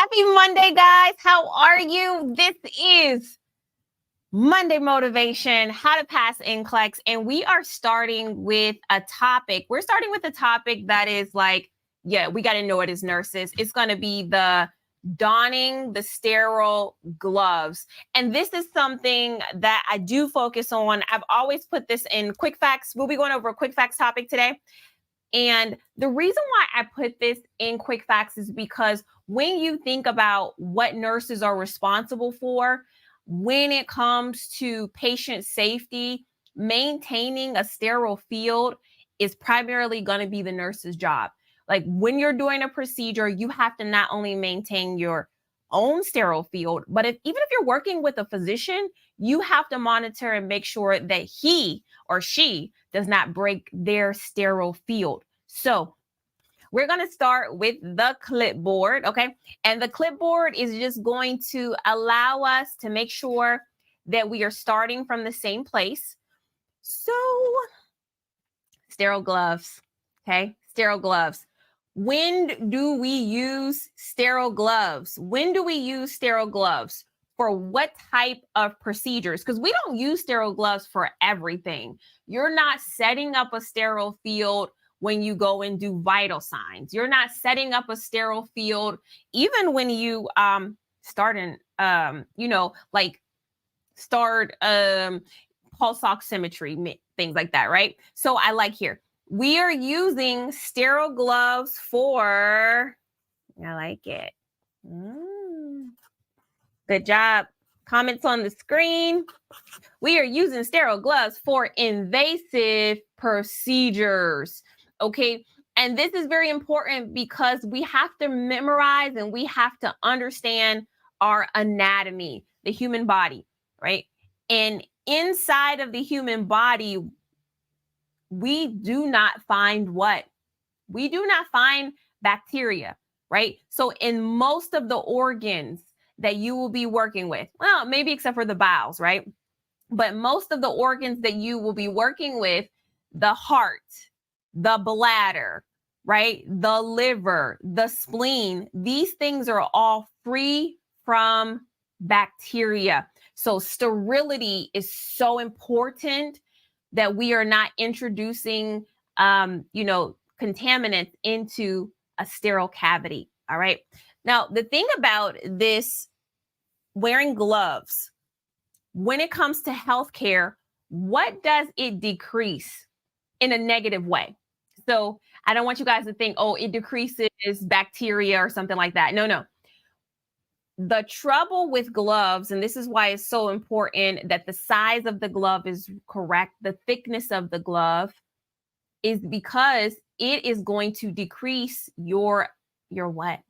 Happy Monday, guys. How are you? This is Monday Motivation, how to pass NCLEX. And we are starting with a topic. We're starting with a topic that is like, yeah, we got to know it as nurses. It's going to be the donning the sterile gloves. And this is something that I do focus on. I've always put this in quick facts. We'll be going over a quick facts topic today. And the reason why I put this in quick facts is because when you think about what nurses are responsible for, when it comes to patient safety, maintaining a sterile field is primarily going to be the nurse's job. Like when you're doing a procedure, you have to not only maintain your own sterile field, but even if you're working with a physician, you have to monitor and make sure that he or she does not break their sterile field. So we're going to start with the clipboard, okay? And the clipboard is just going to allow us to make sure that we are starting from the same place. So sterile gloves, okay? Sterile gloves. When do we use sterile gloves? When do we use sterile gloves? For what type of procedures? Because we don't use sterile gloves for everything. You're not setting up a sterile field when you go and do vital signs. You're not setting up a sterile field even when you start pulse oximetry, things like that, right? So I like here. We are using sterile gloves for, I like it. Good job. Comments on the screen. We are using sterile gloves for invasive procedures. Okay. And this is very important because we have to memorize and we have to understand our anatomy, the human body, right? And inside of the human body, we do not find what? We do not find bacteria, right? So in most of the organs that you will be working with, well, maybe except for the bowels, right? But most of the organs that you will be working with, the heart, the bladder, right? The liver, the spleen, these things are all free from bacteria. So sterility is so important that we are not introducing, contaminants into a sterile cavity. All right. Now, the thing about this wearing gloves, when it comes to healthcare, what does it decrease in a negative way? So I don't want you guys to think, oh, it decreases bacteria or something like that. No. The trouble with gloves, and this is why it's so important that the size of the glove is correct, the thickness of the glove, is because it is going to decrease your what?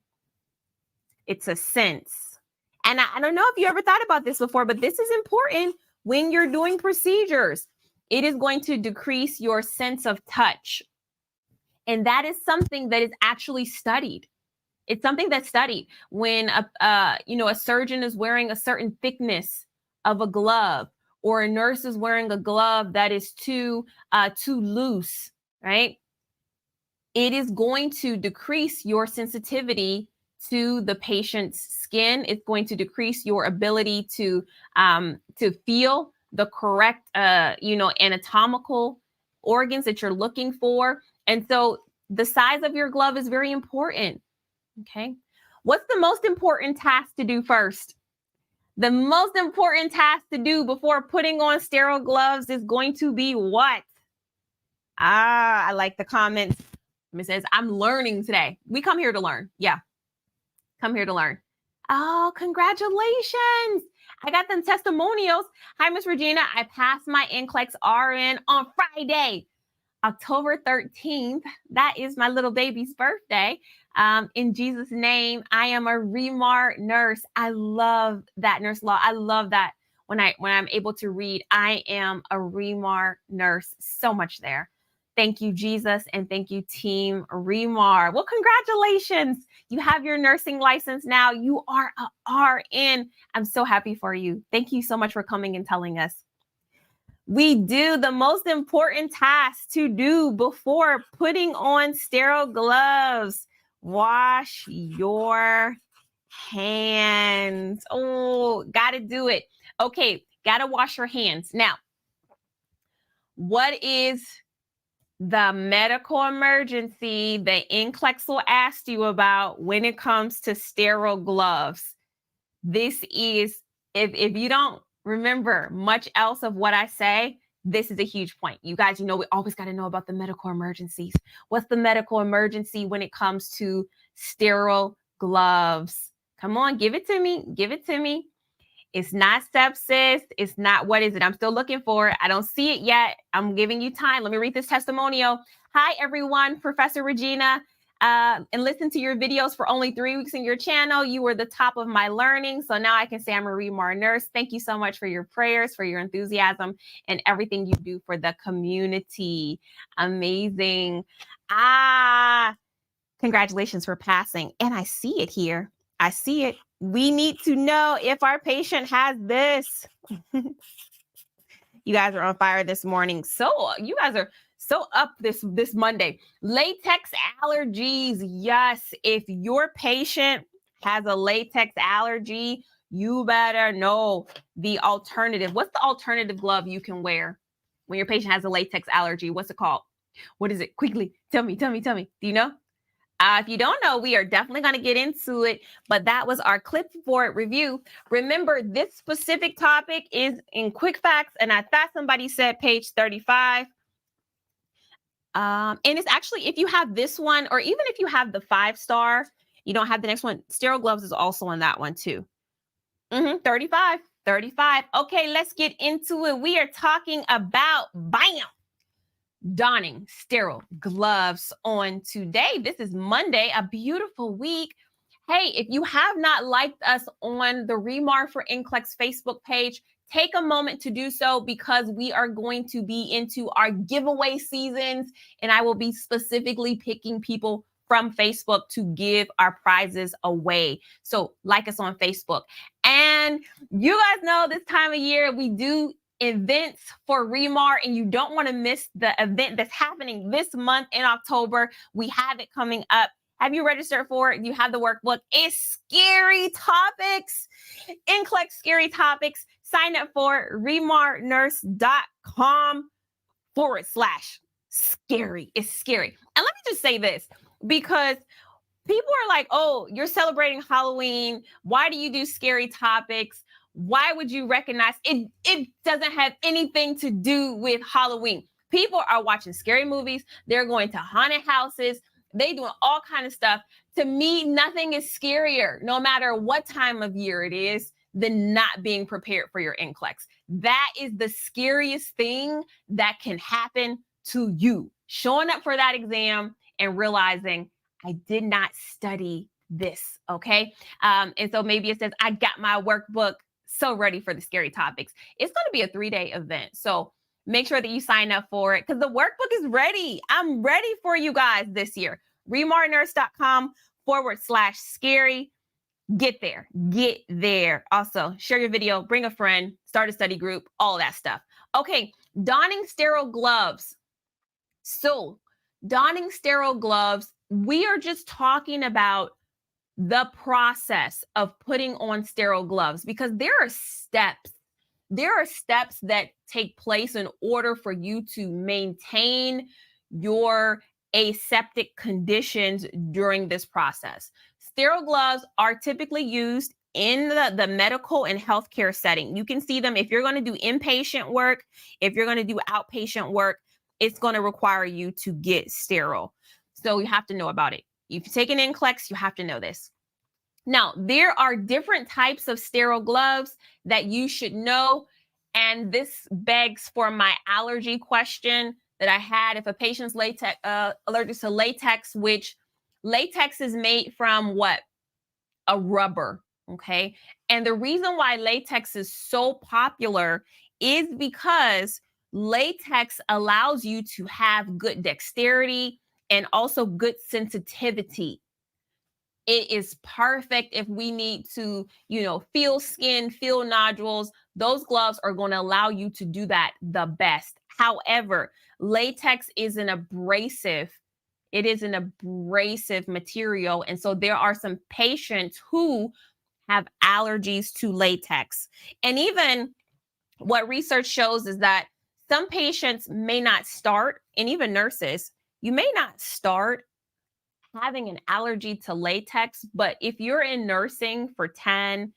It's a sense. And I don't know if you ever thought about this before, but this is important when you're doing procedures. It is going to decrease your sense of touch. And that is something that is actually studied. It's something that's studied when a surgeon is wearing a certain thickness of a glove, or a nurse is wearing a glove that is too loose, right? It is going to decrease your sensitivity to the patient's skin. It's going to decrease your ability to feel the correct anatomical organs that you're looking for. And so the size of your glove is very important. Okay. What's the most important task to do first? The most important task to do before putting on sterile gloves is going to be what? I like the comments. It says, I'm learning today. We come here to learn. Yeah. Come here to learn. Oh, congratulations. I got them testimonials. Hi, Miss Regina. I passed my NCLEX RN on Friday, October 13th. That is my little baby's birthday. In Jesus' name, I am a ReMar nurse. I love that nurse law. I love that when I'm able to read, I am a ReMar nurse. So much there. Thank you, Jesus, and thank you, Team ReMar. Well, congratulations. You have your nursing license now. You are a RN. I'm so happy for you. Thank you so much for coming and telling us. We do the most important task to do before putting on sterile gloves. Wash your Hands. Oh, gotta do it. Okay, gotta wash your hands. Now, what is the medical emergency that NCLEX will ask you about when it comes to sterile gloves? This is, if you don't remember much else of what I say, this is a huge point. You guys, we always got to know about the medical emergencies. What's the medical emergency when it comes to sterile gloves? Come on, give it to me. Give it to me. It's not sepsis. It's not, what is it? I'm still looking for it. I don't see it yet. I'm giving you time. Let me read this testimonial. Hi, everyone. Professor Regina. And listen to your videos for only 3 weeks in your channel. You were the top of my learning. So now I can say I'm a ReMar nurse. Thank you so much for your prayers, for your enthusiasm, and everything you do for the community. Amazing. Congratulations for passing. And I see it here. I see it. We need to know if our patient has this. You guys are on fire this morning. So you guys are so up this Monday. Latex allergies. Yes, if your patient has a latex allergy, you better know the alternative. What's the alternative glove you can wear when your patient has a latex allergy? What's it called? What is it? Quickly, tell me. Do you know? If you don't know, we are definitely going to get into it, but that was our clipboard review. Remember, this specific topic is in quick facts, and I thought somebody said page 35. And it's actually, if you have this one, or even if you have the 5-star, you don't have the next one, sterile gloves is also on that one too. 35. Okay, let's get into it. We are talking about, donning sterile gloves on today. This is Monday, a beautiful week. Hey, if you have not liked us on the ReMar for NCLEX Facebook page, take a moment to do so, because we are going to be into our giveaway seasons, and I will be specifically picking people from Facebook to give our prizes away. So like us on Facebook. And you guys know this time of year we do events for ReMar, and you don't want to miss the event that's happening this month in October. We have it coming up. Have you registered for it? You have the workbook. It's Scary Topics. NCLEX Scary Topics. Sign up for remarnurse.com/scary. It's scary. And let me just say this, because people are like, oh, you're celebrating Halloween. Why do you do scary topics? Why would you recognize it? It doesn't have anything to do with Halloween. People are watching scary movies. They're going to haunted houses. They doing all kind of stuff. To me, nothing is scarier, no matter what time of year it is, than not being prepared for your NCLEX. That is the scariest thing that can happen to you. Showing up for that exam and realizing, I did not study this, okay? And so maybe it says, I got my workbook so ready for the scary topics. It's going to be a 3-day event. So make sure that you sign up for it, because the workbook is ready. I'm ready for you guys this year. remarnurse.com/scary. Get there. Also, share your video, bring a friend, start a study group, all that stuff. Okay, donning sterile gloves. So donning sterile gloves, we are just talking about the process of putting on sterile gloves, because there are steps. There are steps that take place in order for you to maintain your aseptic conditions during this process. Sterile gloves are typically used in the medical and healthcare setting. You can see them if you're going to do inpatient work, if you're going to do outpatient work, it's going to require you to get sterile. So you have to know about it. If you take an NCLEX, you have to know this. Now, there are different types of sterile gloves that you should know. And this begs for my allergy question that I had. If a patient's allergic to latex, which latex is made from what? A rubber, okay? And the reason why latex is so popular is because latex allows you to have good dexterity and also good sensitivity. It is perfect if we need to, feel skin, feel nodules. Those gloves are going to allow you to do that the best. However, latex is an abrasive. It is an abrasive material. And so there are some patients who have allergies to latex. And even what research shows is that some patients may not start, and even nurses, you may not start having an allergy to latex, but if you're in nursing for 10,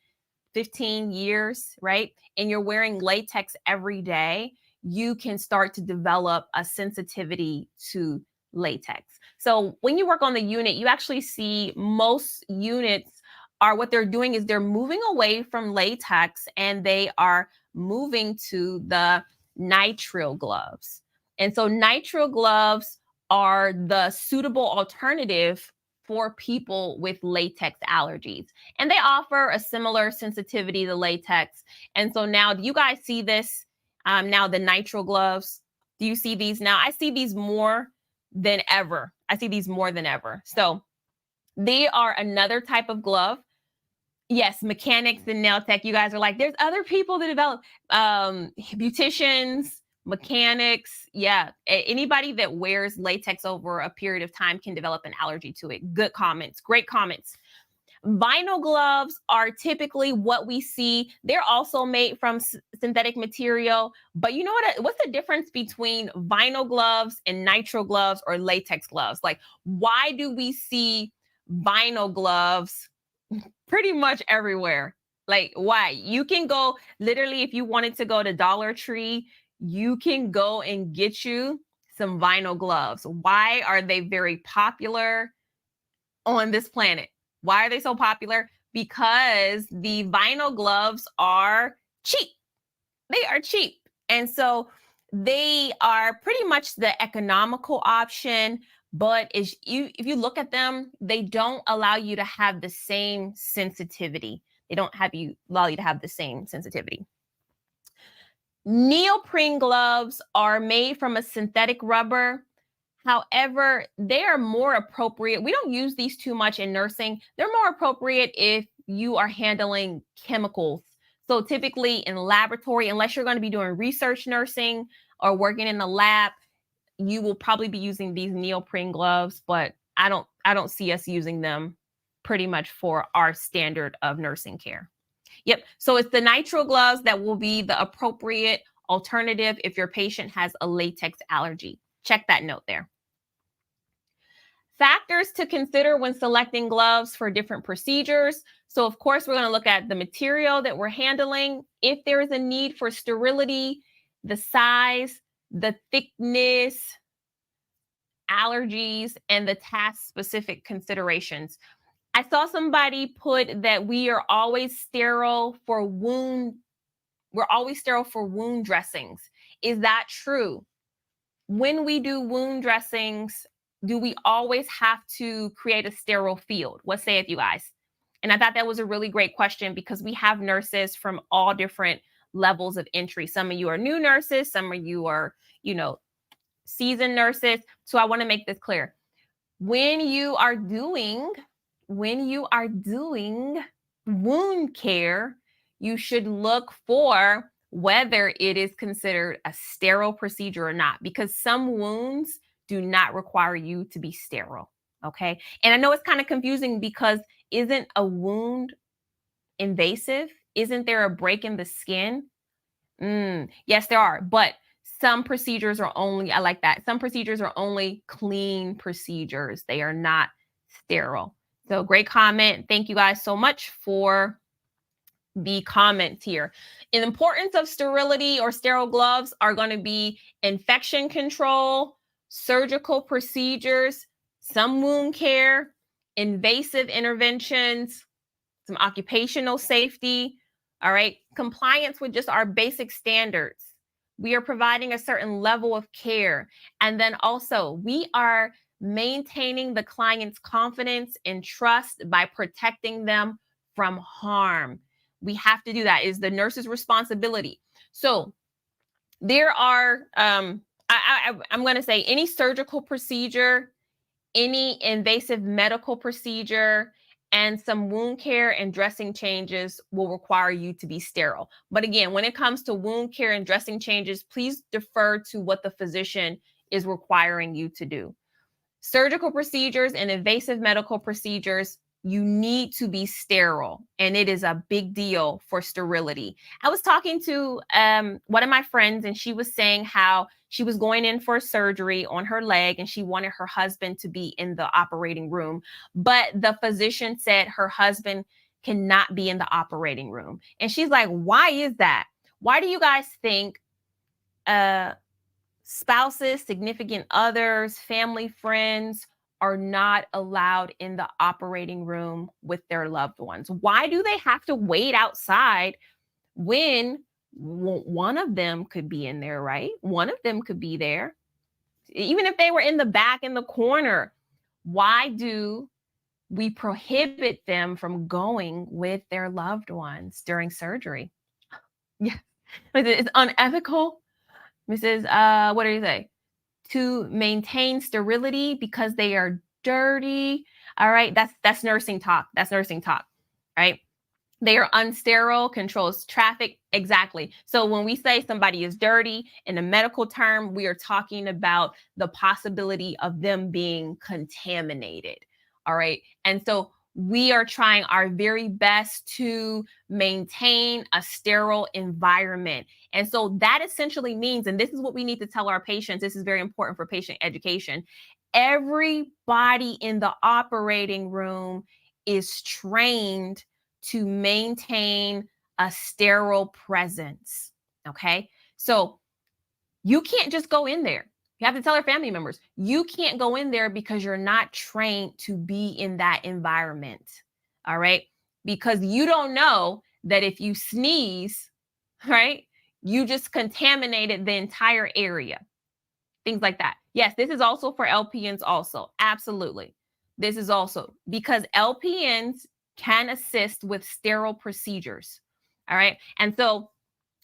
15 years, right, and you're wearing latex every day, you can start to develop a sensitivity to latex. So when you work on the unit, you actually see most units are what they're doing is they're moving away from latex and they are moving to the nitrile gloves. And so nitrile gloves are the suitable alternative for people with latex allergies. And they offer a similar sensitivity to latex. And so now, do you guys see this? Now the nitrile gloves, do you see these now? I see these more than ever. I see these more than ever. So they are another type of glove. Yes, mechanics and nail tech. You guys are like, there's other people that develop beauticians, mechanics. Yeah, anybody that wears latex over a period of time can develop an allergy to it. Good comments, great comments. Vinyl gloves are typically what we see. They're also made from synthetic material. But you know what's the difference between vinyl gloves and nitrile gloves or latex gloves? Like, why do we see vinyl gloves pretty much everywhere? Like, why? You can go literally, if you wanted to go to Dollar Tree, you can go and get you some vinyl gloves. Why are they very popular on this planet? Why are they so popular? Because the vinyl gloves are cheap. They are cheap. And so they are pretty much the economical option. But if you look at them, they don't allow you to have the same sensitivity. They don't allow you to have the same sensitivity. Neoprene gloves are made from a synthetic rubber. However, they are more appropriate. We don't use these too much in nursing. They're more appropriate if you are handling chemicals. So typically in laboratory, unless you're going to be doing research nursing or working in the lab, you will probably be using these neoprene gloves, but I don't see us using them pretty much for our standard of nursing care. Yep. So it's the nitrile gloves that will be the appropriate alternative if your patient has a latex allergy. Check that note there. Factors to consider when selecting gloves for different procedures. So of course, we're going to look at the material that we're handling. If there is a need for sterility, the size, the thickness, allergies, and the task-specific considerations. I saw somebody put that we're always sterile for wound dressings. Is that true? When we do wound dressings, do we always have to create a sterile field? What say it, you guys? And I thought that was a really great question because we have nurses from all different levels of entry. Some of you are new nurses, some of you are, seasoned nurses. So I want to make this clear. When you are doing wound care, you should look for whether it is considered a sterile procedure or not, because some wounds do not require you to be sterile. Okay. And I know it's kind of confusing because isn't a wound invasive? Isn't there a break in the skin? Yes, there are. But some procedures are only, I like that. Some procedures are only clean procedures. They are not sterile. So great comment. Thank you guys so much for the comments here. The importance of sterility or sterile gloves are going to be infection control, surgical procedures, some wound care, invasive interventions, some occupational safety. All right. Compliance with just our basic standards. We are providing a certain level of care. And then also we are maintaining the client's confidence and trust by protecting them from harm. We have to do that. It is the nurse's responsibility. So there are, I'm going to say any surgical procedure, any invasive medical procedure, and some wound care and dressing changes will require you to be sterile. But again, when it comes to wound care and dressing changes, please defer to what the physician is requiring you to do. Surgical procedures and invasive medical procedures, you need to be sterile, and it is a big deal for sterility. I was talking to one of my friends, and she was saying how she was going in for surgery on her leg, and she wanted her husband to be in the operating room, but the physician said her husband cannot be in the operating room. And she's like, why is that? Why do you guys think spouses, significant others, family, friends are not allowed in the operating room with their loved ones? Why do they have to wait outside when one of them could be in there, right? One of them could be there. Even if they were in the back in the corner, why do we prohibit them from going with their loved ones during surgery? Yeah, it's unethical. Mrs. What do you say? To maintain sterility because they are dirty. All right, that's nursing talk. That's nursing talk, right? They are unsterile, controls traffic. Exactly. So when we say somebody is dirty in a medical term, we are talking about the possibility of them being contaminated. All right. And so we are trying our very best to maintain a sterile environment. And so that essentially means, and this is what we need to tell our patients, this is very important for patient education. Everybody in the operating room is trained to maintain a sterile presence. Okay. So you can't just go in there. You have to tell our family members, you can't go in there because you're not trained to be in that environment. All right. Because you don't know that if you sneeze, right, you just contaminated the entire area. Things like that. Yes, this is also for LPNs also. Absolutely. This is also because LPNs can assist with sterile procedures. All right. And so,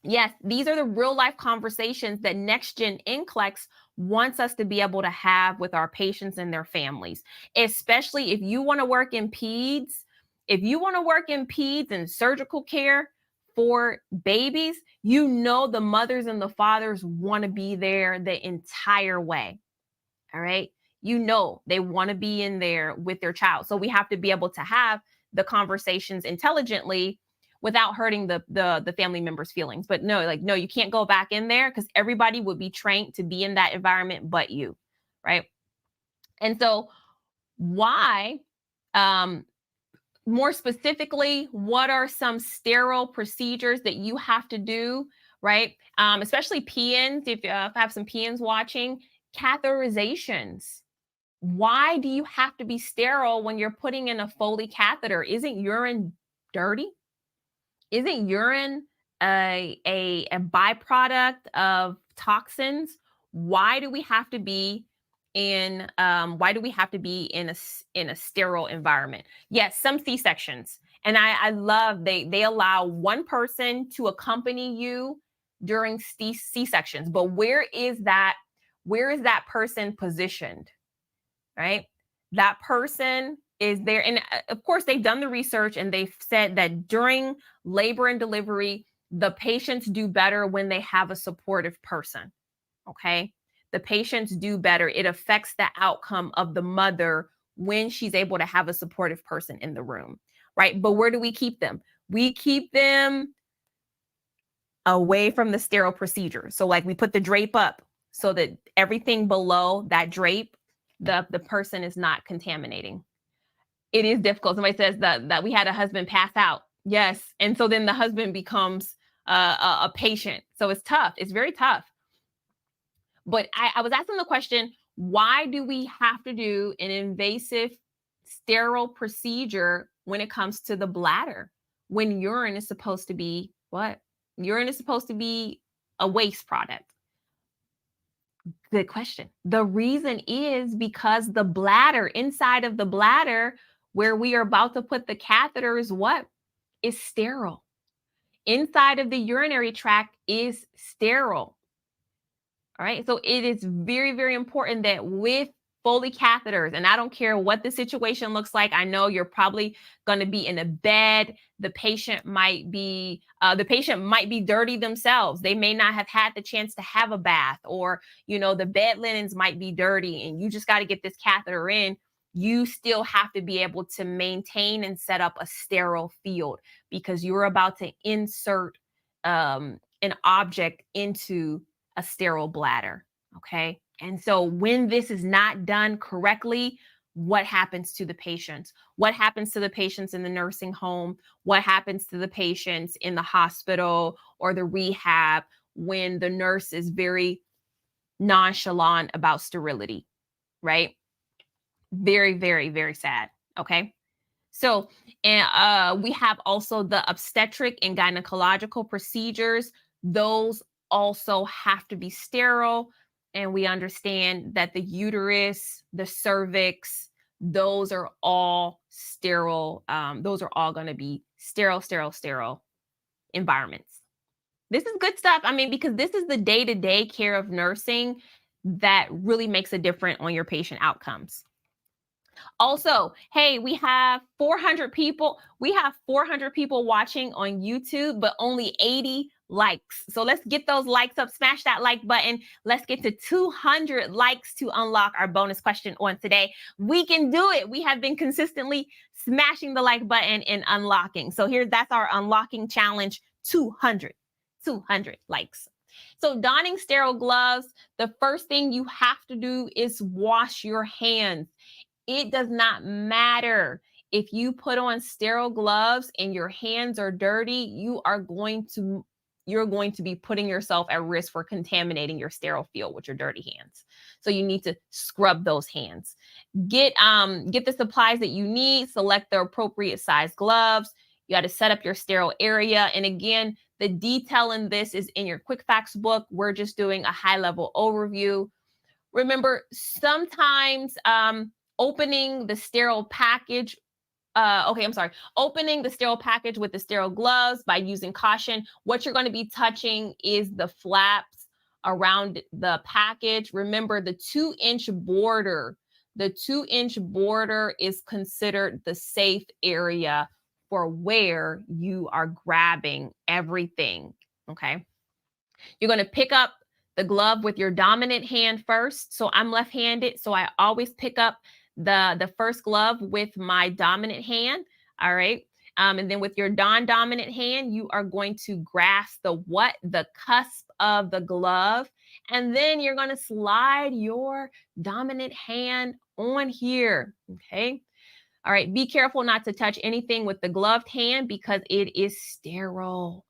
yes, these are the real life conversations that Next Gen NCLEX wants us to be able to have with our patients and their families, especially if you want to work in peds. If you want to work in peds and surgical care for babies, you know the mothers and the fathers want to be there the entire way. All right. You know, they want to be in there with their child. So we have to be able to have the conversations intelligently without hurting the family members' feelings. But no, like, no, you can't go back in there because everybody would be trained to be in that environment but you. Right. And so why, more specifically, what are some sterile procedures that you have to do, right? Especially PNs, if I have some PNs watching, catheterizations. Why do you have to be sterile when you're putting in a Foley catheter? Isn't urine dirty? Isn't urine a byproduct of toxins? Why do we have to be in a sterile environment? Yes, some C-sections. And I love they allow one person to accompany you during C-sections. But where is that person positioned? Right? That person is there. And of course, they've done the research and they've said that during labor and delivery, the patients do better when they have a supportive person. Okay. The patients do better. It affects the outcome of the mother when she's able to have a supportive person in the room. Right. But where do we keep them? We keep them away from the sterile procedure. So, like, we put the drape up so that everything below that drape, the person is not contaminating. It is difficult. Somebody says that we had a husband pass out. Yes. And so then the husband becomes a patient. So it's tough. It's very tough. But I was asking the question, why do we have to do an invasive sterile procedure when it comes to the bladder, when urine is supposed to be what? Urine is supposed to be a waste product. Good question. The reason is because the bladder, inside of the bladder, where we are about to put the catheter, is what? Is sterile. Inside of the urinary tract is sterile. All right. So it is very, very important that with Foley catheters, and I don't care what the situation looks like. I know you're probably going to be in a bed. The patient might be dirty themselves. They may not have had the chance to have a bath, or the bed linens might be dirty, and you just got to get this catheter in. You still have to be able to maintain and set up a sterile field, because you're about to insert an object into a sterile bladder. Okay. And so when this is not done correctly, what happens to the patients? What happens to the patients in the nursing home? What happens to the patients in the hospital or the rehab when the nurse is very nonchalant about sterility, right? Very, very, very sad. Okay. So, and we have also the obstetric and gynecological procedures. Those also have to be sterile. And we understand that the uterus, the cervix, those are all sterile. Those are all going to be sterile environments. This is good stuff. I mean, because this is the day-to-day care of nursing that really makes a difference on your patient outcomes. Also, hey, we have 400 people. We have 400 people watching on YouTube, but only 80 likes. So let's get those likes up. Smash that like button. Let's get to 200 likes to unlock our bonus question on today. We can do it. We have been consistently smashing the like button and unlocking. So that's our unlocking challenge, 200 likes. So donning sterile gloves, the first thing you have to do is wash your hands. It does not matter if you put on sterile gloves and your hands are dirty, you're going to be putting yourself at risk for contaminating your sterile field with your dirty hands. So you need to scrub those hands. Get the supplies that you need, select the appropriate size gloves. You got to set up your sterile area. And again, the detail in this is in your quick facts book. We're just doing a high-level overview. Remember, sometimes opening the sterile package opening the sterile package with the sterile gloves by using caution. What you're going to be touching is the flaps around the package. Remember, the 2-inch border. The 2-inch border is considered the safe area for where you are grabbing everything. Okay. You're going to pick up the glove with your dominant hand first. So I'm left-handed, so I always pick up the first glove with my dominant hand. All right. And then with your dominant hand, you are going to grasp the cusp of the glove. And then you're going to slide your dominant hand on here. Okay. All right. Be careful not to touch anything with the gloved hand because it is sterile.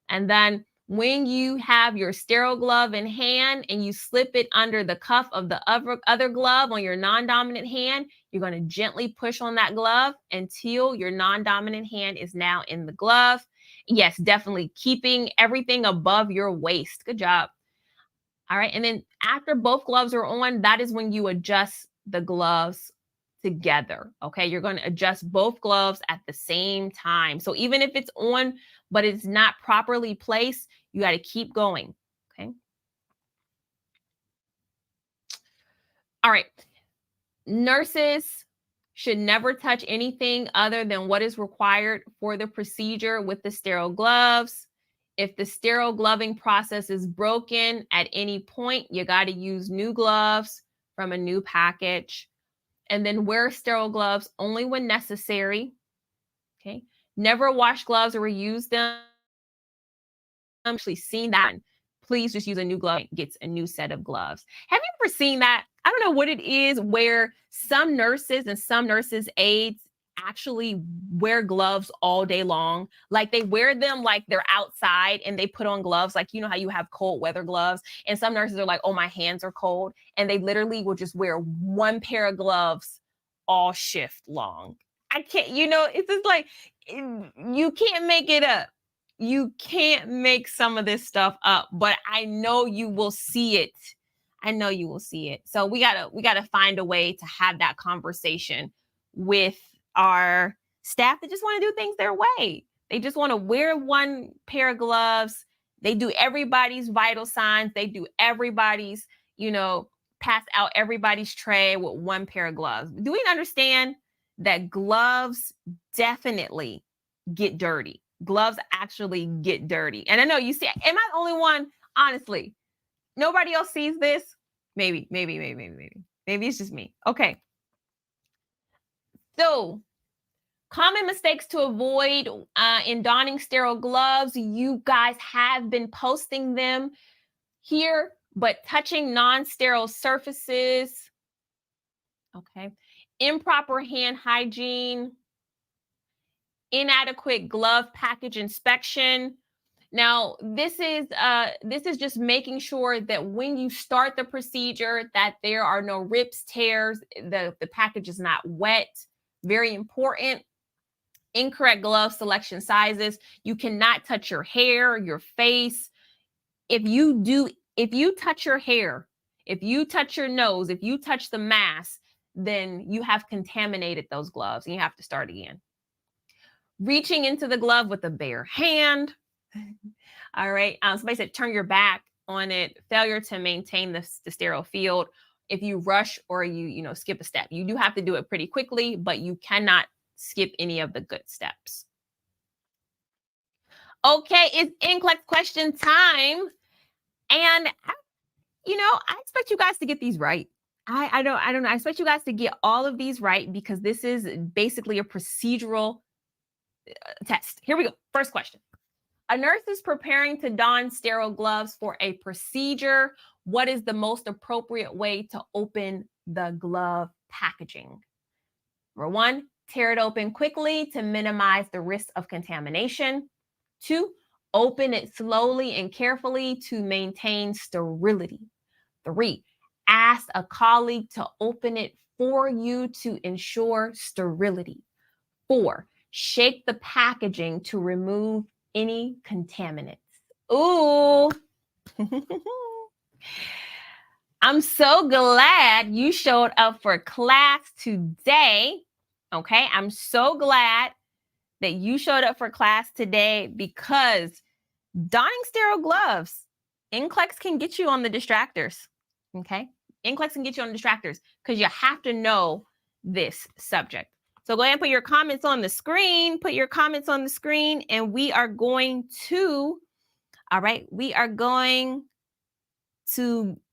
And then when you have your sterile glove in hand and you slip it under the cuff of the other glove on your non-dominant hand, you're going to gently push on that glove until your non-dominant hand is now in the glove. Yes, definitely keeping everything above your waist. Good job. All right. And then after both gloves are on, that is when you adjust the gloves together. Okay. You're going to adjust both gloves at the same time. So even if it's on, but it's not properly placed, you got to keep going. Okay. All right. Nurses should never touch anything other than what is required for the procedure with the sterile gloves. If the sterile gloving process is broken at any point, you got to use new gloves from a new package. And then wear sterile gloves only when necessary. Okay. Never wash gloves or reuse them. I've actually seen that. Please just use a new glove. Gets a new set of gloves. Have you ever seen that? I don't know what it is where some nurses and some nurses' aides actually wear gloves all day long. Like they wear them like they're outside and they put on gloves. Like, you know how you have cold weather gloves and some nurses are like, oh, my hands are cold. And they literally will just wear one pair of gloves all shift long. I can't, it's just like, you can't make it up. You can't make some of this stuff up, but I know you will see it. I know you will see it. So we gotta find a way to have that conversation with our staff that just want to do things their way. They just want to wear one pair of gloves. They do everybody's vital signs. They do everybody's, pass out everybody's tray with one pair of gloves. Do we understand that gloves definitely get dirty? Gloves actually get dirty. And I know you see, am I the only one? Honestly, nobody else sees this? Maybe. Maybe it's just me. Okay. So, common mistakes to avoid in donning sterile gloves. You guys have been posting them here, but touching non-sterile surfaces. Okay. Improper hand hygiene, inadequate glove package inspection. Now, this is just making sure that when you start the procedure that there are no rips, tears, the package is not wet. Very important. Incorrect glove selection sizes. You cannot touch your hair, your face. If you touch your hair, if you touch your nose, if you touch the mask, then you have contaminated those gloves and you have to start again. Reaching into the glove with a bare hand. All right. Somebody said turn your back on it. Failure to maintain the sterile field. If you rush or you skip a step, you do have to do it pretty quickly, but you cannot skip any of the good steps. Okay, it's NCLEX question time. And I expect you guys to get these right. I don't know. I expect you guys to get all of these right because this is basically a procedural test. Here we go. First question. A nurse is preparing to don sterile gloves for a procedure. What is the most appropriate way to open the glove packaging? Number 1, tear it open quickly to minimize the risk of contamination. 2, open it slowly and carefully to maintain sterility. 3, ask a colleague to open it for you to ensure sterility. 4, shake the packaging to remove any contaminants. Ooh. I'm so glad you showed up for class today. Okay, I'm so glad that you showed up for class today because donning sterile gloves, NCLEX can get you on the distractors. Okay, NCLEX can get you on the distractors because you have to know this subject. So go ahead and put your comments on the screen. Put your comments on the screen, and we are going to,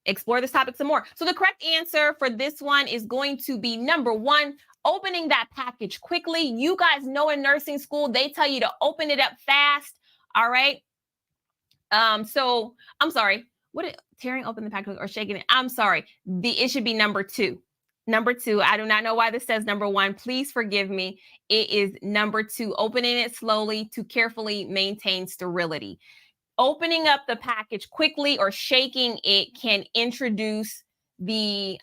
explore this topic some more. So the correct answer for this one is going to be number 1, opening that package quickly. You guys know in nursing school, they tell you to open it up fast. All right. So I'm sorry. Tearing open the package or shaking it? I'm sorry. It should be number 2. Number 2. I do not know why this says number 1. Please forgive me. It is number 2. Opening it slowly to carefully maintain sterility. Opening up the package quickly or shaking it can introduce contaminants.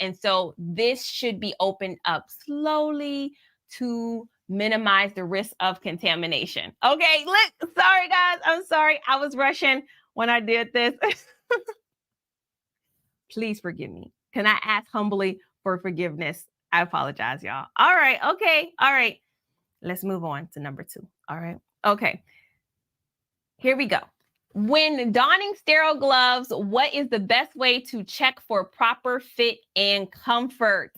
And so this should be opened up slowly to minimize the risk of contamination. Okay, sorry guys, I'm sorry. I was rushing when I did this. Please forgive me. Can I ask humbly for forgiveness? I apologize, y'all. All right, okay, all right. Let's move on to number 2. All right, okay. Here we go. When donning sterile gloves, what is the best way to check for proper fit and comfort?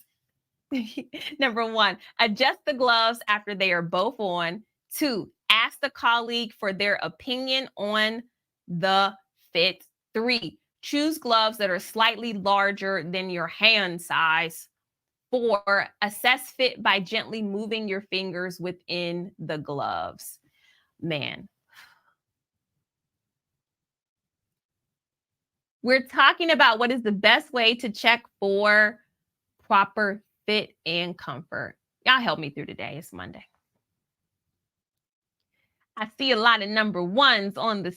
Number 1, adjust the gloves after they are both on. 2, ask the colleague for their opinion on the fit. 3, choose gloves that are slightly larger than your hand size. 4, assess fit by gently moving your fingers within the gloves. Man. We're talking about what is the best way to check for proper fit and comfort. Y'all help me through today. It's Monday. I see a lot of number 1s on the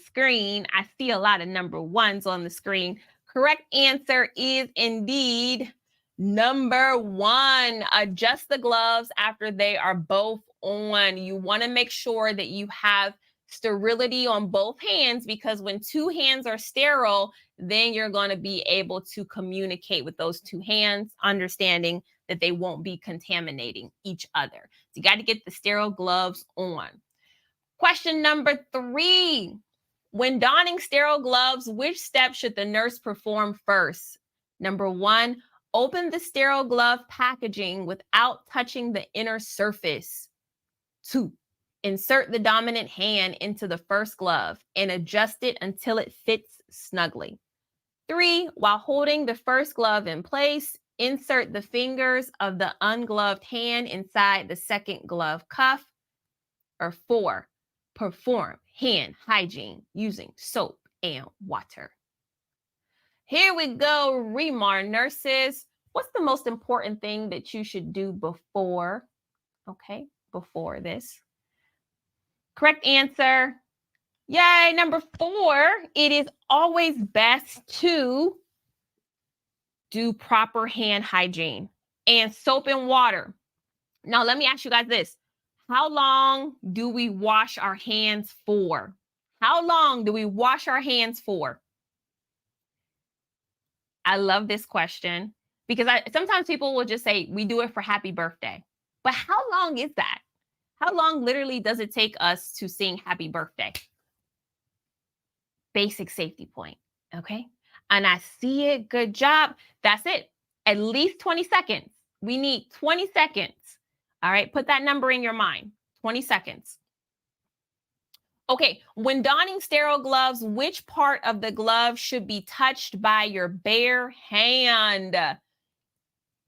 screen. Correct answer is indeed number 1. Adjust the gloves after they are both on. You want to make sure that you have sterility on both hands because when 2 hands are sterile, then you're going to be able to communicate with those 2 hands, understanding that they won't be contaminating each other. So you got to get the sterile gloves on. Question number 3. When donning sterile gloves, which step should the nurse perform first? Number 1, open the sterile glove packaging without touching the inner surface. 2, insert the dominant hand into the first glove and adjust it until it fits snugly. 3, while holding the first glove in place, insert the fingers of the ungloved hand inside the second glove cuff. Or 4, perform hand hygiene using soap and water. Here we go, ReMar nurses. What's the most important thing that you should do before this? Correct answer. Yay, number 4, it is always best to do proper hand hygiene and soap and water. Now, let me ask you guys this. How long do we wash our hands for? How long do we wash our hands for? I love this question because sometimes people will just say, we do it for happy birthday. But how long is that? How long literally does it take us to sing happy birthday? Basic safety point, okay? And I see it, good job. That's it, at least 20 seconds. We need 20 seconds, all right? Put that number in your mind, 20 seconds. Okay, when donning sterile gloves, which part of the glove should be touched by your bare hand?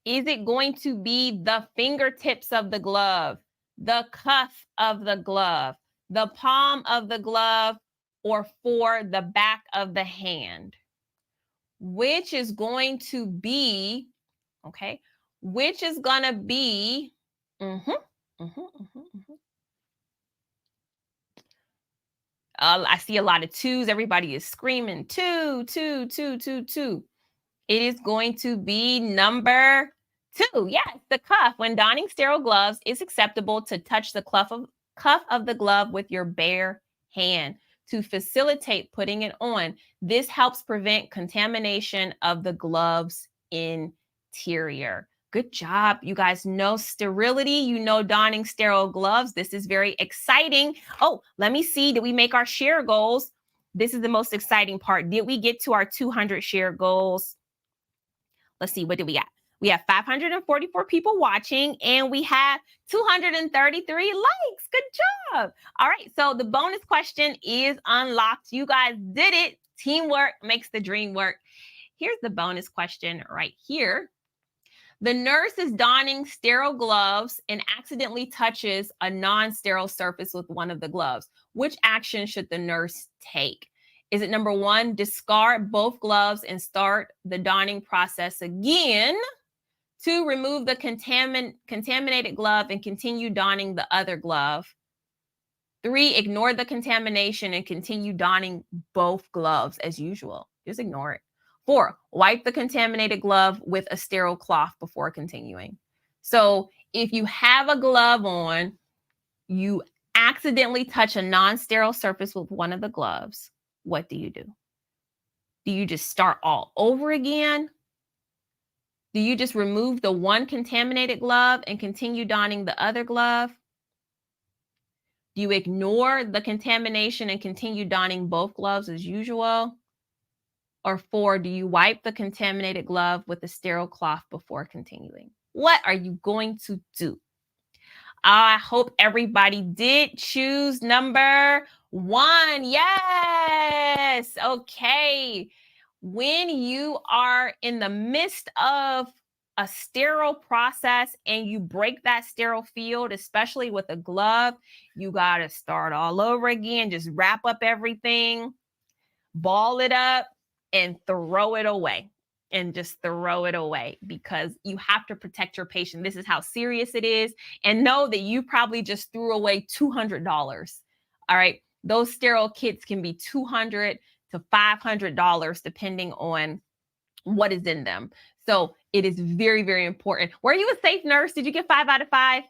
Is it going to be the fingertips of the glove, the cuff of the glove, the palm of the glove, or for the back of the hand? Which is going to be, okay, which is going to be, I see a lot of 2s. Everybody is screaming 2, 2, 2, 2, 2. It is going to be number 2. Yes, the cuff. When donning sterile gloves, it's acceptable to touch the cuff of the glove with your bare hand to facilitate putting it on. This helps prevent contamination of the glove's interior. Good job. You guys know sterility. You know donning sterile gloves. This is very exciting. Oh, let me see. Did we make our share goals? This is the most exciting part. Did we get to our 200 share goals? Let's see. What did we got? We have 544 people watching, and we have 233 likes. Good job. All right. So the bonus question is unlocked. You guys did it. Teamwork makes the dream work. Here's the bonus question right here. The nurse is donning sterile gloves and accidentally touches a non-sterile surface with one of the gloves. Which action should the nurse take? Is it number 1, discard both gloves and start the donning process again? 2, remove the contaminated glove and continue donning the other glove. 3, ignore the contamination and continue donning both gloves as usual. Just ignore it. 4, wipe the contaminated glove with a sterile cloth before continuing. So if you have a glove on, you accidentally touch a non-sterile surface with one of the gloves, what do you do? Do you just start all over again? Do you just remove the one contaminated glove and continue donning the other glove? Do you ignore the contamination and continue donning both gloves as usual? Or 4, do you wipe the contaminated glove with a sterile cloth before continuing? What are you going to do? I hope everybody did choose number 1. Yes. Okay. When you are in the midst of a sterile process and you break that sterile field, especially with a glove, you got to start all over again. Just wrap up everything, ball it up, and throw it away. And just throw it away because you have to protect your patient. This is how serious it is. And know that you probably just threw away $200. All right. Those sterile kits can be $200 to $500 depending on what is in them. So it is very, very important. Were you a safe nurse? Did you get 5 out of 5?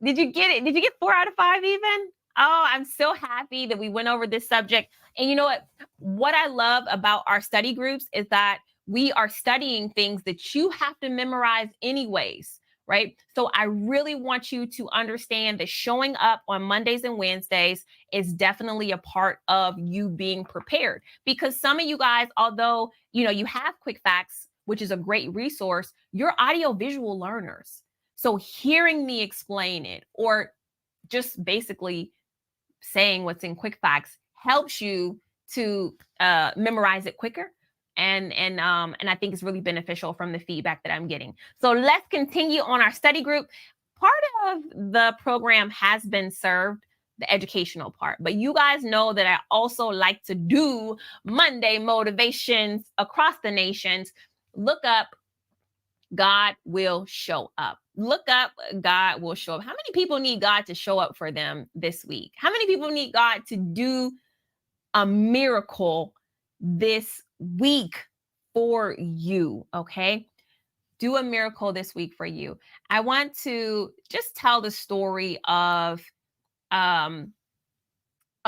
Did you get it? Did you get 4 out of 5 even? Oh, I'm so happy that we went over this subject. And you know what? What I love about our study groups is that we are studying things that you have to memorize anyways, right? So I really want you to understand that showing up on Mondays and Wednesdays is definitely a part of you being prepared, because some of you guys, although, you have Quick Facts, which is a great resource, you're audio visual learners. So hearing me explain it, or just basically saying what's in Quick Facts, helps you to memorize it quicker. And I think it's really beneficial from the feedback that I'm getting. So let's continue on our study group. Part of the program has been served, the educational part, but you guys know that I also like to do Monday motivations across the nations. Look up God will show up. Look up God will show up. How many people need God to show up for them this week? How many people need God to do a miracle this week for you? Okay. Do a miracle this week for you. I want to just tell the story of a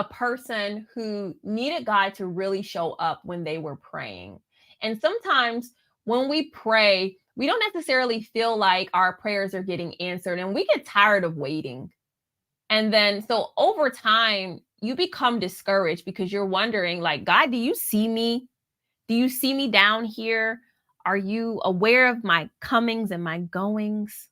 person who needed God to really show up when they were praying. And sometimes when we pray, we don't necessarily feel like our prayers are getting answered, and we get tired of waiting. And then, so over time, you become discouraged because you're wondering, like, God, do you see me? Do you see me down here? Are you aware of my comings and my goings?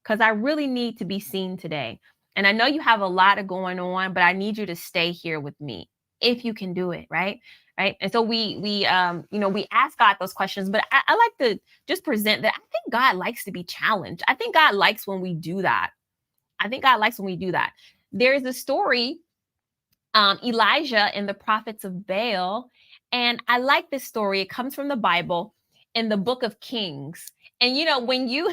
Because I really need to be seen today. And I know you have a lot of going on, but I need you to stay here with me if you can do it, right? Right. And so we ask God those questions, but I like to just present that I think God likes to be challenged. I think God likes when we do that. I think God likes when we do that. There's a story, Elijah and the prophets of Baal. And I like this story. It comes from the Bible in the book of Kings. And when you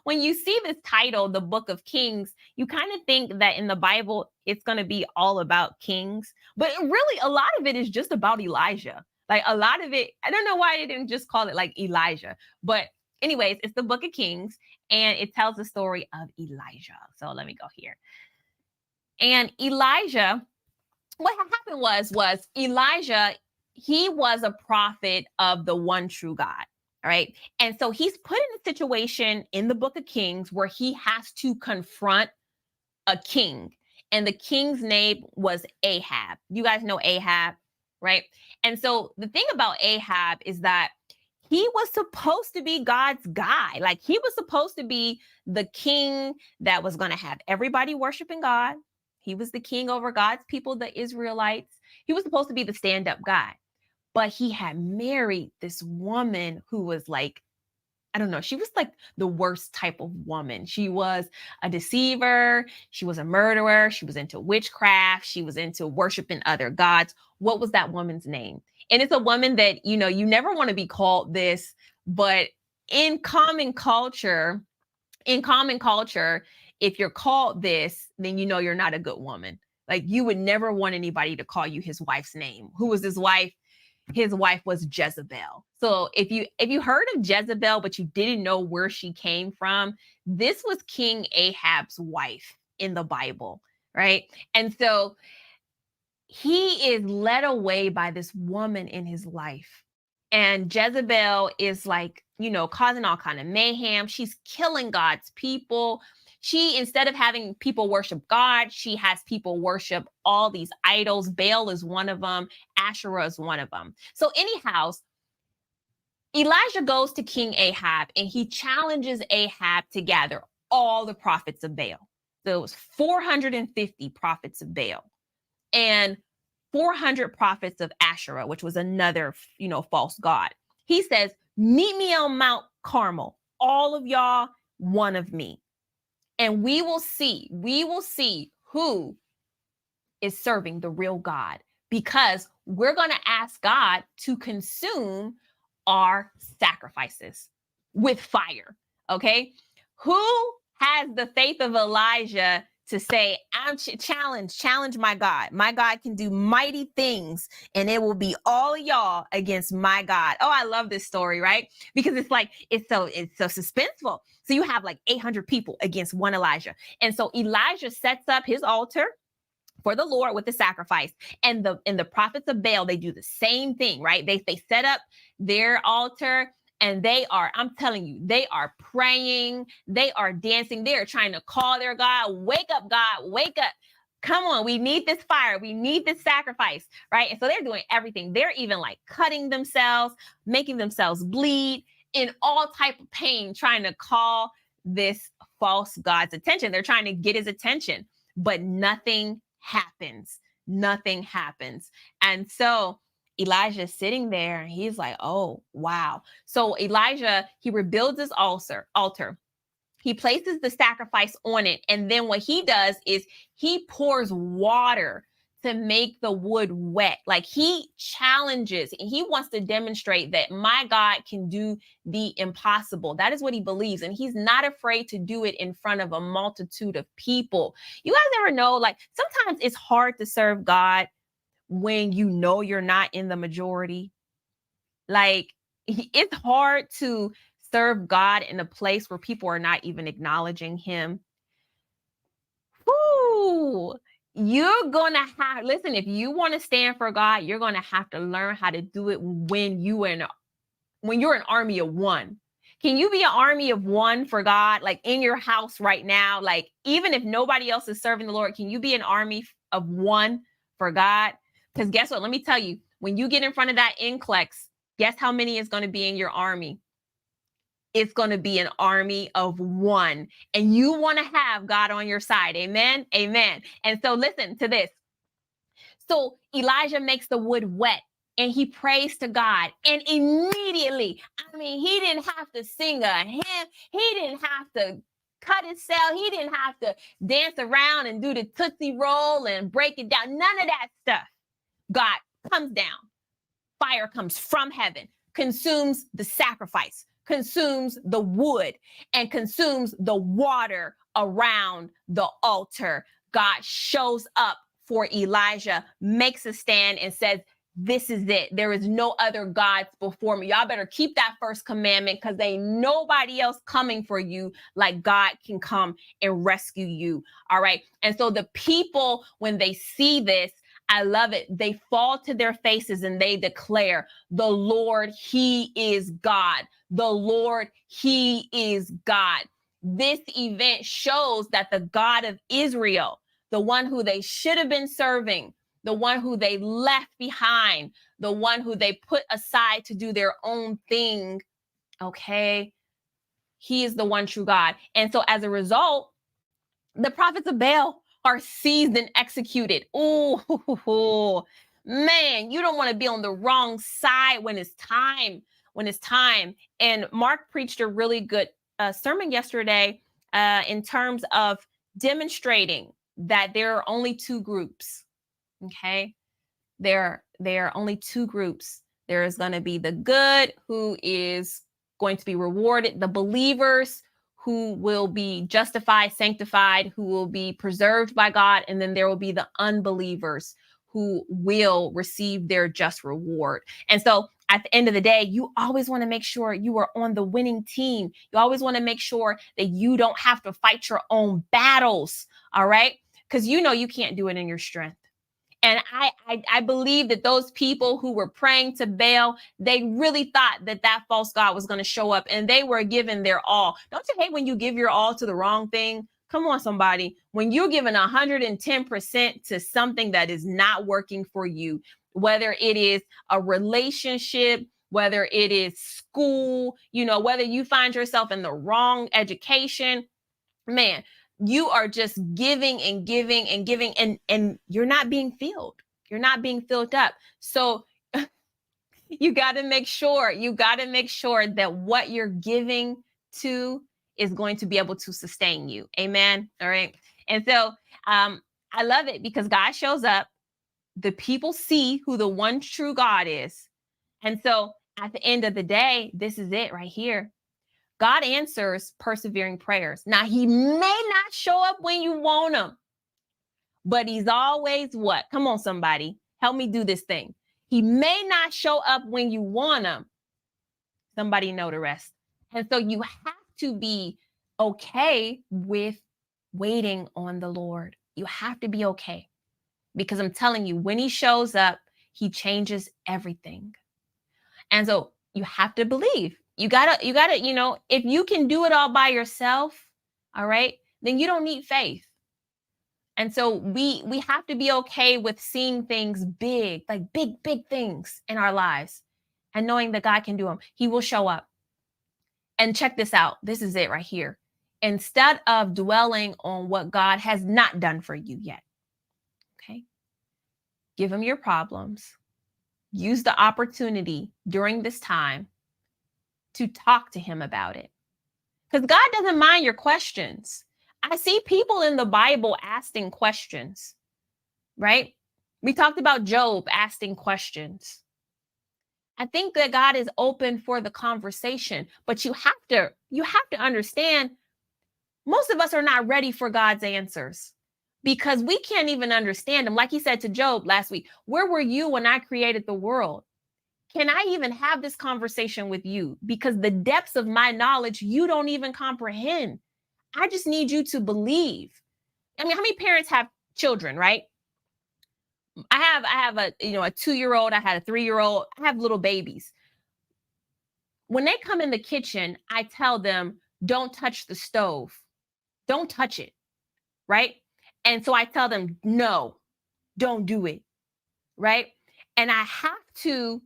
when you see this title, the book of Kings, you kind of think that in the Bible it's going to be all about kings, but really a lot of it is just about Elijah. Like a lot of it, I don't know why they didn't just call it like Elijah, but anyways, it's the book of Kings and it tells the story of Elijah. So let me go here. And Elijah, what happened was Elijah, he was a prophet of the one true God. All right. And so he's put in a situation in the book of Kings where he has to confront a king. And the king's name was Ahab. You guys know Ahab, right? And so the thing about Ahab is that he was supposed to be God's guy. Like he was supposed to be the king that was going to have everybody worshiping God. He was the king over God's people, the Israelites. He was supposed to be the stand-up guy. But he had married this woman who was like, I don't know, she was like the worst type of woman. She was a deceiver. She was a murderer. She was into witchcraft. She was into worshiping other gods. What was that woman's name? And it's a woman that, you never want to be called this, but in common culture, if you're called this, then you're not a good woman. Like you would never want anybody to call you his wife's name. Who was his wife? His wife was Jezebel. So if you heard of Jezebel, but you didn't know where she came from, this was King Ahab's wife in the Bible, right? And so he is led away by this woman in his life. And Jezebel is like, causing all kind of mayhem. She's killing God's people. She, instead of having people worship God, she has people worship all these idols. Baal is one of them. Asherah is one of them. So anyhow, Elijah goes to King Ahab and he challenges Ahab to gather all the prophets of Baal. So it was 450 prophets of Baal and 400 prophets of Asherah, which was another, false god. He says, meet me on Mount Carmel, all of y'all, one of me. And we will see who is serving the real God, because we're going to ask God to consume our sacrifices with fire. Okay. Who has the faith of Elijah to say, I'm challenge my God. My God can do mighty things and it will be all y'all against my God. Oh, I love this story, right? Because it's so suspenseful. So you have like 800 people against one Elijah. And so Elijah sets up his altar for the Lord with the sacrifice. And the prophets of Baal, they do the same thing, right? They set up their altar And they are, I'm telling you, they are praying, they are dancing, they are trying to call their God, wake up, God, wake up. Come on, we need this fire. We need this sacrifice, right? And so they're doing everything. They're even like cutting themselves, making themselves bleed, in all type of pain, trying to call this false God's attention. They're trying to get his attention, but nothing happens. Nothing happens. And so Elijah's sitting there and he's like, oh, wow. So Elijah, he rebuilds his altar. He places the sacrifice on it. And then what he does is he pours water to make the wood wet. Like he challenges and he wants to demonstrate that my God can do the impossible. That is what he believes. And he's not afraid to do it in front of a multitude of people. You guys ever know, like sometimes it's hard to serve God when you know you're not in the majority. Like it's hard to serve God in a place where people are not even acknowledging him. Whoo! You're going to have, listen, if you want to stand for God, you're going to have to learn how to do it when you're an army of one. Can you be an army of one for God? Like in your house right now, like even if nobody else is serving the Lord, can you be an army of one for God? Because guess what? Let me tell you, when you get in front of that NCLEX, guess how many is going to be in your army? It's going to be an army of one. And you want to have God on your side. Amen. Amen. And so listen to this. So Elijah makes the wood wet and he prays to God. And immediately, I mean, he didn't have to sing a hymn. He didn't have to cut himself. He didn't have to dance around and do the Tootsie Roll and break it down. None of that stuff. God comes down. Fire comes from heaven, consumes the sacrifice, consumes the wood, and consumes the water around the altar. God shows up for Elijah, makes a stand and says, this is it. There is no other gods before me. Y'all better keep that first commandment because ain't nobody else coming for you like God can come and rescue you. All right. And so the people, when they see this, I love it. They fall to their faces and they declare, the Lord, he is God. The Lord, he is God. This event shows that the God of Israel, the one who they should have been serving, the one who they left behind, the one who they put aside to do their own thing, okay, he is the one true God. And so as a result, the prophets of Baal are seized and executed. Oh, man, you don't want to be on the wrong side when it's time. And Mark preached a really good sermon yesterday in terms of demonstrating that there are only two groups. Okay, there are only two groups. There is going to be the good, who is going to be rewarded, the believers who will be justified, sanctified, who will be preserved by God. And then there will be the unbelievers who will receive their just reward. And so at the end of the day, you always want to make sure you are on the winning team. You always want to make sure that you don't have to fight your own battles. All right. Because you know you can't do it in your strength. And I believe that those people who were praying to Baal, they really thought that that false god was going to show up and they were giving their all. Don't you hate when you give your all to the wrong thing? Come on, somebody. When you're giving 110% to something that is not working for you, whether it is a relationship, whether it is school, you know, whether you find yourself in the wrong education, man, you are just giving and giving and giving, and you're not being filled. You're not being filled up. So you got to make sure that what you're giving to is going to be able to sustain you. Amen. All right. And so I love it because God shows up. The people see who the one true God is. And so at the end of the day, this is it right here. God answers persevering prayers. Now, he may not show up when you want him, but he's always what? Come on, somebody. Help me do this thing. He may not show up when you want him. Somebody know the rest. And so you have to be okay with waiting on the Lord. You have to be okay because I'm telling you, when he shows up, he changes everything. And so you have to believe. you gotta, if you can do it all by yourself, all right, then you don't need faith. And so we have to be okay with seeing things big, like big things in our lives, and knowing that God can do them. He will show up. And check this out. This is it right here. Instead of dwelling on what God has not done for you yet, okay, give him your problems. Use the opportunity during this time to talk to him about it. Because God doesn't mind your questions. I see people in the Bible asking questions, right? We talked about Job asking questions. I think that God is open for the conversation, but you have to understand, most of us are not ready for God's answers because we can't even understand them. Like he said to Job last week, where were you when I created the world? Can I even have this conversation with you? Because the depths of my knowledge, you don't even comprehend. I just need you to believe. I mean, how many parents have children, right? I have a 2-year-old, I had a 3-year-old, I have little babies. When they come in the kitchen, I tell them, don't touch the stove. Don't touch it, right? And so I tell them, no, don't do it, right? And I have to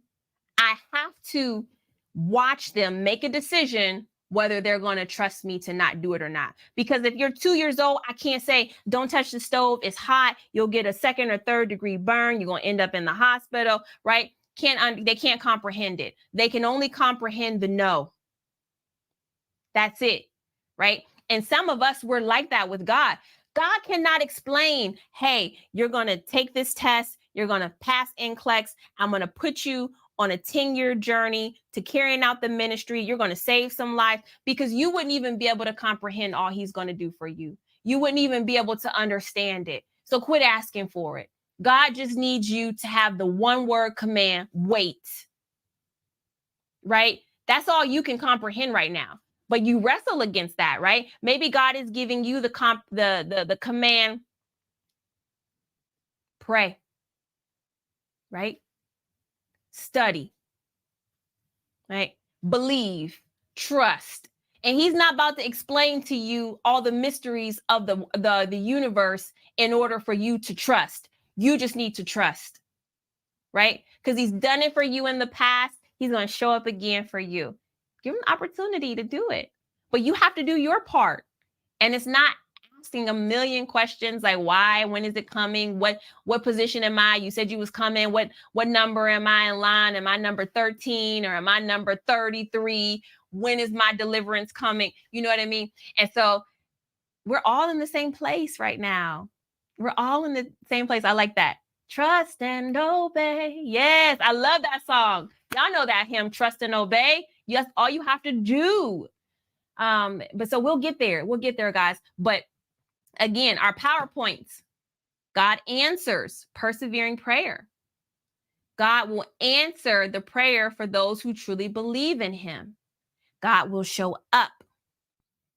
watch them make a decision whether they're going to trust me to not do it or not. Because if you're 2 years old, I can't say, don't touch the stove, it's hot, you'll get a 2nd or 3rd degree burn, you're going to end up in the hospital, right? They can't comprehend it. They can only comprehend the no. That's it, right? And some of us, we're like that with God. God cannot explain, hey, you're going to take this test, you're going to pass NCLEX, I'm going to put you on a 10-year journey to carrying out the ministry, you're going to save some life, because you wouldn't even be able to comprehend all he's going to do for you. You wouldn't even be able to understand it. So quit asking for it. God just needs you to have the one word command, wait, right? That's all you can comprehend right now. But you wrestle against that, right? Maybe God is giving you the command, pray, right? Study, right? Believe, trust. And he's not about to explain to you all the mysteries of the universe in order for you to trust. You just need to trust, right? Because he's done it for you in the past. He's going to show up again for you. Give him an opportunity to do it. But you have to do your part. And it's not asking a million questions like why, when is it coming? What position am I? You said you was coming. What number am I in line? Am I number 13 or am I number 33? When is my deliverance coming? You know what I mean? And so we're all in the same place right now. We're all in the same place. I like that. Trust and obey. Yes, I love that song. Y'all know that hymn, Trust and Obey. Yes, all you have to do. But so we'll get there. We'll get there, guys. But again, our PowerPoints. God answers persevering prayer. God will answer the prayer for those who truly believe in him. God will show up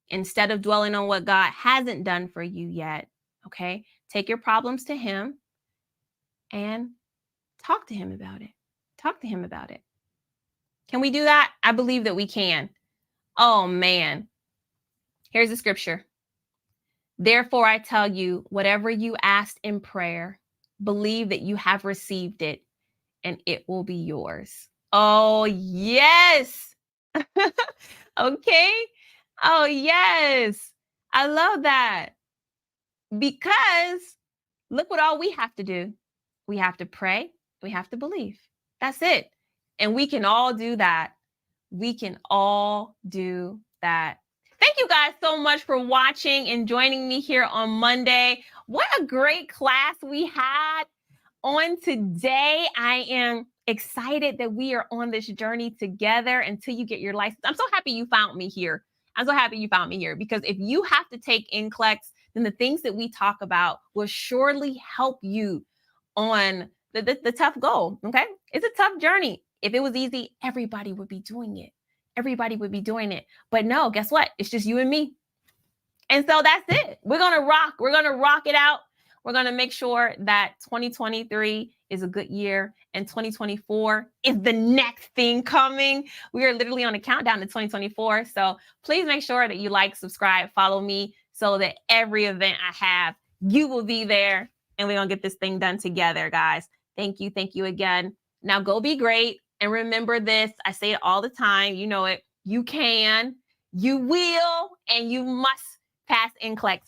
instead of dwelling on what God hasn't done for you yet. Okay. Take your problems to him and talk to him about it. Talk to him about it. Can we do that? I believe that we can. Oh, man. Here's the scripture. Therefore, I tell you, whatever you asked in prayer, believe that you have received it and it will be yours. Oh, yes. Okay. Oh, yes. I love that. Because look what all we have to do. We have to pray. We have to believe. That's it. And we can all do that. We can all do that. Thank you guys so much for watching and joining me here on Monday. What a great class we had on today. I am excited that we are on this journey together until you get your license. I'm so happy you found me here. I'm so happy you found me here because if you have to take NCLEX, then the things that we talk about will surely help you on the tough goal, okay? It's a tough journey. If it was easy, everybody would be doing it. Everybody would be doing it. But no, guess what? It's just you and me. And so that's it. We're going to rock. We're going to rock it out. We're going to make sure that 2023 is a good year and 2024 is the next thing coming. We are literally on a countdown to 2024. So please make sure that you like, subscribe, follow me so that every event I have, you will be there and we're going to get this thing done together, guys. Thank you. Thank you again. Now go be great. And remember this, I say it all the time. You know it. You can, you will, and you must pass NCLEX.